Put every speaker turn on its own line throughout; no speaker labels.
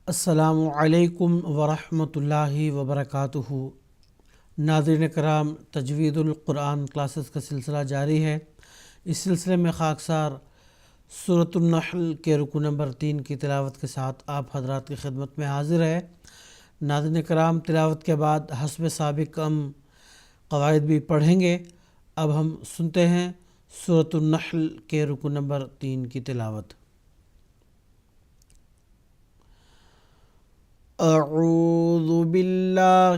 السلام علیکم ورحمۃ اللہ وبرکاتہ۔ ناظرین کرام، تجوید القرآن کلاسز کا سلسلہ جاری ہے۔ اس سلسلے میں خاکسار سورۃ النحل کے رکوع نمبر 3 کی تلاوت کے ساتھ آپ حضرات کی خدمت میں حاضر ہے۔ ناظرین کرام، تلاوت کے بعد حسب سابق ہم قواعد بھی پڑھیں گے۔ اب ہم سنتے ہیں سورۃ النحل کے رکوع نمبر 3 کی تلاوت۔ اعوذ باللہ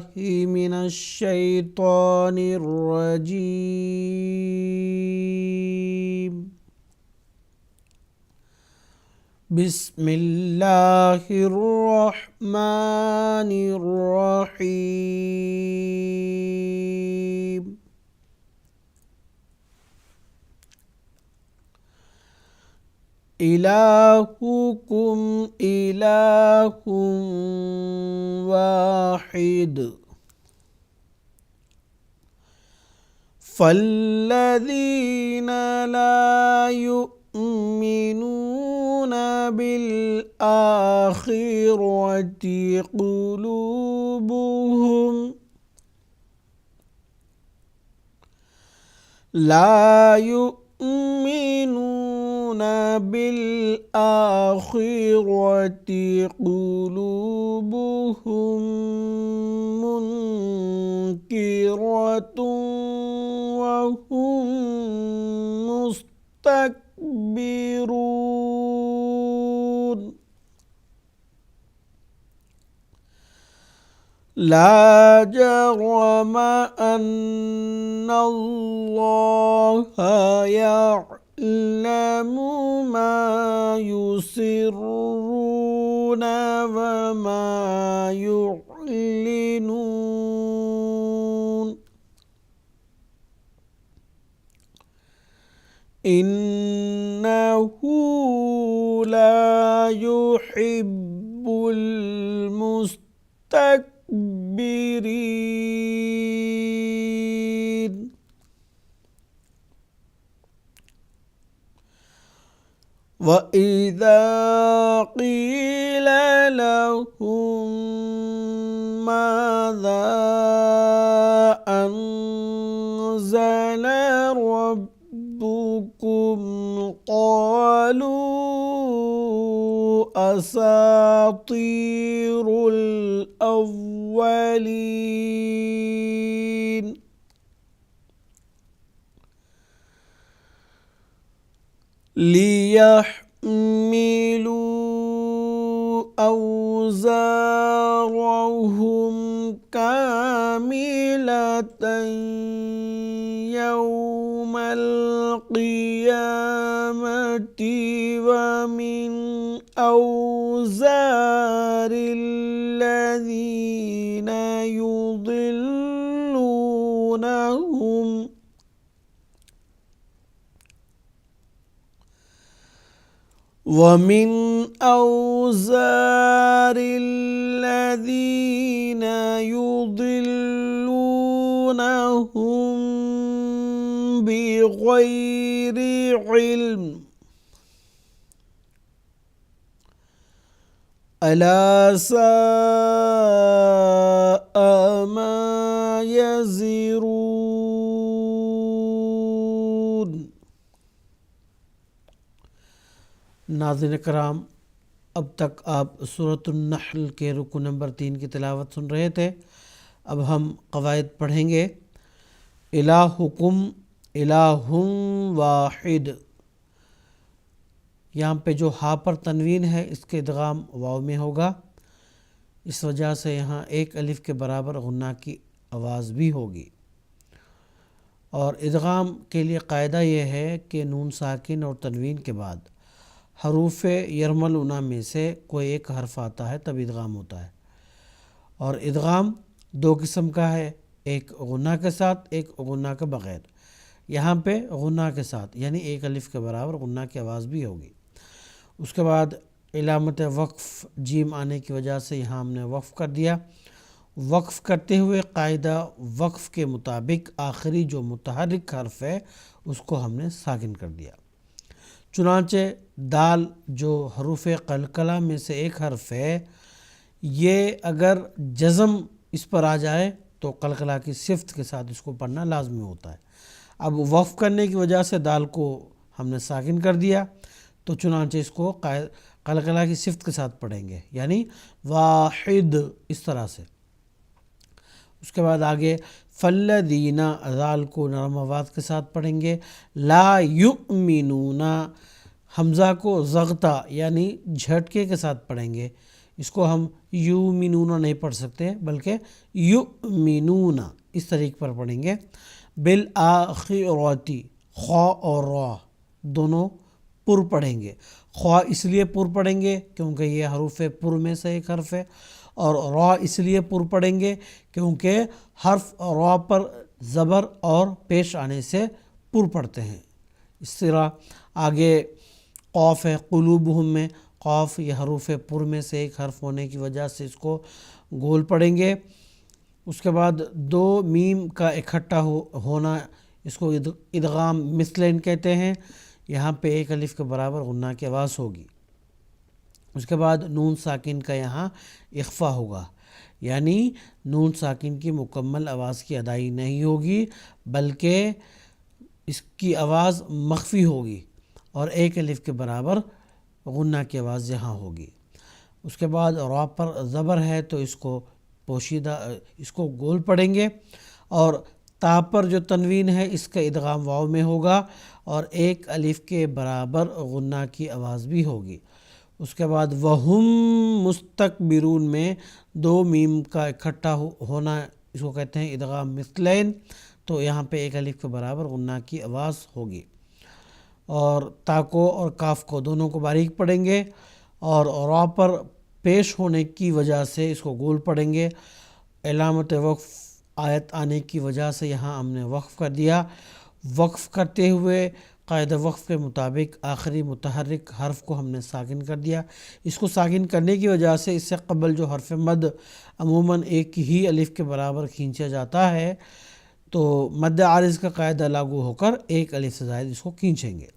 من الشیطان الرجیم، بسم اللہ الرحمن الرحیم۔ الہکم الہ واحد، فالذین لا یؤمنون بالآخرۃ قلوبہم بالآخرۃ قلوبہم منکرۃ وہم مستکبرون۔ لا جرم ان اللہ يعلم ما يسرون وما يعلنون، انہ لا يحب المستکبرین۔ وَإِذَا قِيلَ لَهُم مَّاذَا أَنزَلَ رَبُّكُمْ قَالُوا أَسَاطِيرُ الْأَوَّلِينَ، لِيَحْمِلُوا أَوْزَارَهُمْ كَامِلَةً يَوْمَ الْقِيَامَةِ وَمِنْ أَوْزَارِ الَّذِينَ يُضِلُّونَهُم بِغَيْرِ عِلْمٍ، أَلَا سَاءَ مَا يَزِرُونَ۔ ناظرین کرام، اب تک آپ سورۃ النحل کے رکوع نمبر 3 کی تلاوت سن رہے تھے۔ اب ہم قواعد پڑھیں گے۔ الہکم الہ واحد، یہاں پہ جو ہا پر تنوین ہے اس کے ادغام واو میں ہوگا، اس وجہ سے یہاں ایک الف کے برابر غنہ کی آواز بھی ہوگی۔ اور ادغام کے لیے قاعدہ یہ ہے کہ نون ساکن اور تنوین کے بعد حروف یرملون میں سے کوئی ایک حرف آتا ہے تب ادغام ہوتا ہے۔ اور ادغام دو قسم کا ہے، ایک غنہ کے ساتھ، ایک غنہ کے بغیر۔ یہاں پہ غنہ کے ساتھ یعنی ایک الف کے برابر غنہ کی آواز بھی ہوگی۔ اس کے بعد علامت وقف جیم آنے کی وجہ سے یہاں ہم نے وقف کر دیا۔ وقف کرتے ہوئے قاعدہ وقف کے مطابق آخری جو متحرک حرف ہے اس کو ہم نے ساکن کر دیا۔ چنانچہ دال جو حروف قلقلہ میں سے ایک حرف ہے، یہ اگر جزم اس پر آ جائے تو قلقلہ کی صفت کے ساتھ اس کو پڑھنا لازمی ہوتا ہے۔ اب وقف کرنے کی وجہ سے دال کو ہم نے ساکن کر دیا، تو چنانچہ اس کو قلقلہ کی صفت کے ساتھ پڑھیں گے، یعنی واحد، اس طرح سے۔ اس کے بعد آگے فالذین، دال کو نرم آواز کے ساتھ پڑھیں گے۔ لا یؤمنون، حمزہ کو زغتا یعنی جھٹکے کے ساتھ پڑھیں گے، اس کو ہم یؤمنون نہیں پڑھ سکتے بلکہ یؤمنون اس طریقے پر پڑھیں گے۔ بالآخرۃ، خا اور را دونوں پر پڑھیں گے۔ خا اس لیے پر پڑھیں گے کیونکہ یہ حروف پر میں سے ایک حرف ہے، اور را اس لیے پر پڑھیں گے کیونکہ حرف را پر زبر اور پیش آنے سے پر پڑھتے ہیں۔ اس طرح آگے قاف ہے، قلوبہم میں قاف یہ حروف پر میں سے ایک حرف ہونے کی وجہ سے اس کو گول پڑھیں گے۔ اس کے بعد دو میم کا اکٹھا ہونا، اس کو ادغام مثلین کہتے ہیں۔ یہاں پہ ایک الف کے برابر غنہ کی آواز ہوگی۔ اس کے بعد نون ساکن کا یہاں اخفا ہوگا، یعنی نون ساکن کی مکمل آواز کی ادائی نہیں ہوگی بلکہ اس کی آواز مخفی ہوگی، اور ایک الف کے برابر غنہ کی آواز یہاں ہوگی۔ اس کے بعد را پر زبر ہے تو اس کو پوشیدہ، اس کو گول پڑھیں گے، اور تا پر جو تنوین ہے اس کا ادغام واو میں ہوگا اور ایک الف کے برابر غنہ کی آواز بھی ہوگی۔ اس کے بعد وہم مستکبرون میں دو میم کا اکٹھا ہونا، اس کو کہتے ہیں ادغام مثلین، تو یہاں پہ ایک الف کے برابر غنہ کی آواز ہوگی، اور تا کو اور کاف کو دونوں کو باریک پڑھیں گے، اور را پر پیش ہونے کی وجہ سے اس کو گول پڑھیں گے۔ علامت وقف آیت آنے کی وجہ سے یہاں ہم نے وقف کر دیا۔ وقف کرتے ہوئے قاعدہ وقف کے مطابق آخری متحرک حرف کو ہم نے ساکن کر دیا۔ اس کو ساکن کرنے کی وجہ سے اس سے قبل جو حرف مد عموماً ایک ہی الف کے برابر کھینچا جاتا ہے، تو مد عارض کا قاعدہ لاگو ہو کر ایک الف سے زائد اس کو کھینچیں گے۔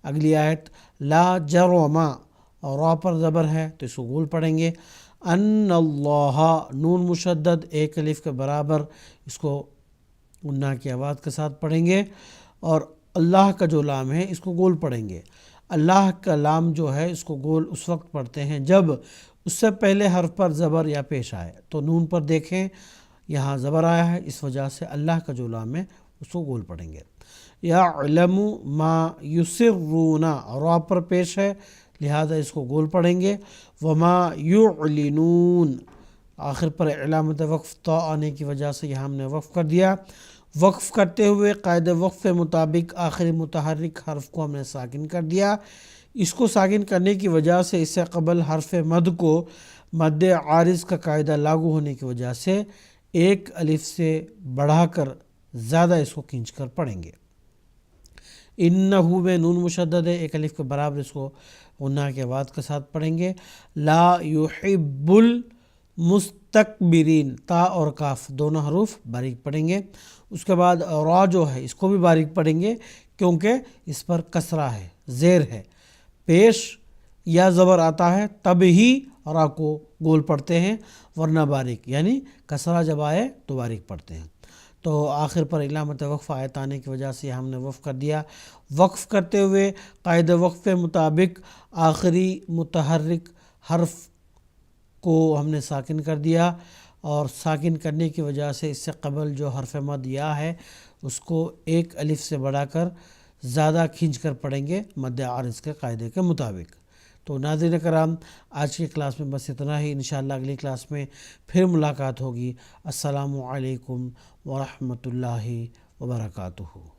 اگلی آیت لا جرم، اور را پر زبر ہے تو اس کو گول پڑھیں گے۔ ان اللہ، نون مشدد ایک الف کے برابر، اس کو غنہ کی آواز کے ساتھ پڑھیں گے، اور اللہ کا جو لام ہے اس کو گول پڑھیں گے۔ اللہ کا لام جو ہے اس کو گول اس وقت پڑھتے ہیں جب اس سے پہلے حرف پر زبر یا پیش آئے، تو نون پر دیکھیں یہاں زبر آیا ہے، اس وجہ سے اللہ کا جو لام ہے اس کو گول پڑھیں گے۔ یعلم ما یسرون، را پر پیش ہے لہذا اس کو گول پڑھیں گے۔ وما یعلنون، آخر پر علامت وقف تا آنے کی وجہ سے یہاں ہم نے وقف کر دیا۔ وقف کرتے ہوئے قاعدہ وقف کے مطابق آخری متحرک حرف کو ہم نے ساکن کر دیا۔ اس کو ساکن کرنے کی وجہ سے اس سے قبل حرف مد کو مد عارض کا قاعدہ لاگو ہونے کی وجہ سے ایک الف سے بڑھا کر زیادہ اس کو کھینچ کر پڑھیں گے۔ انہو میں نون مشدد ہے، ایک الف کے برابر اس کو غنہ کے آواز کے ساتھ پڑھیں گے۔ لا یحب المستکبرین، تا اور کاف دونوں حروف باریک پڑھیں گے۔ اس کے بعد را جو ہے اس کو بھی باریک پڑھیں گے کیونکہ اس پر کسرہ ہے، زیر ہے، پیش یا زبر آتا ہے تب ہی را کو گول پڑھتے ہیں، ورنہ باریک، یعنی کسرہ جب آئے تو باریک پڑھتے ہیں۔ تو آخر پر علامت وقف آیت آنے کی وجہ سے ہم نے وقف کر دیا۔ وقف کرتے ہوئے قاعدہ وقف کے مطابق آخری متحرک حرف کو ہم نے ساکن کر دیا، اور ساکن کرنے کی وجہ سے اس سے قبل جو حرف مد یا ہے اس کو ایک الف سے بڑھا کر زیادہ کھینچ کر پڑھیں گے مد عارض کے قاعدے کے مطابق۔ تو ناظرین کرام، آج کی کلاس میں بس اتنا ہی، انشاءاللہ اگلی کلاس میں پھر ملاقات ہوگی۔ السلام علیکم ورحمۃ اللہ وبرکاتہ۔